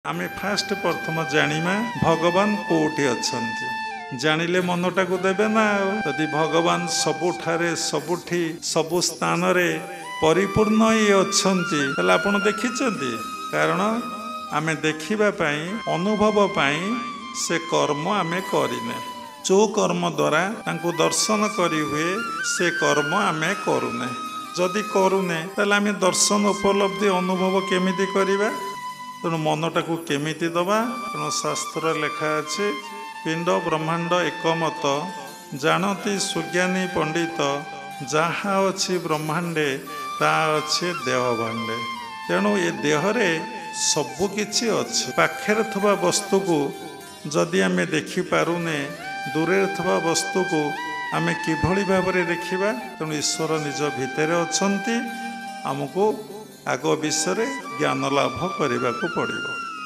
आमे फास्ट प्रथम जानिमा भगवान कोठी अछंती जानिले मनटाकू देबे ना। यदि भगवान सबुठारे सबुठी सबु स्थान रे परिपूर्ण ही अछंती तले आपण देखिचंती। कारण आमे देखिबा पई अनुभव पई से कर्म आमे करिने। जो कर्म द्वारा तांको दर्शन करी हुए से कर्म आमे करूने। जदि करूने तले आमे दर्शन उपलब्धि अनुभव केमिति करिबा। तेणु मनटा को केमिति दबा। तेणु शास्त्र लेखा अच्छे पिंड ब्रह्मांड एकमत जानती सुज्ञानी पंडित जहाँ अच्छी ब्रह्मांडे ता अच्छे देह भांडे। तेणु ये देहरे सबुकिछि अच्छे। पाखे थवा वस्तु को जदि आमे देखि पारुने दूरे थवा वस्तु को आमे किभली भाबरे देखिबा। तेणु ईश्वर निज भितर अछंती। आमको आग विषय ज्ञान लाभ करने को पड़ो।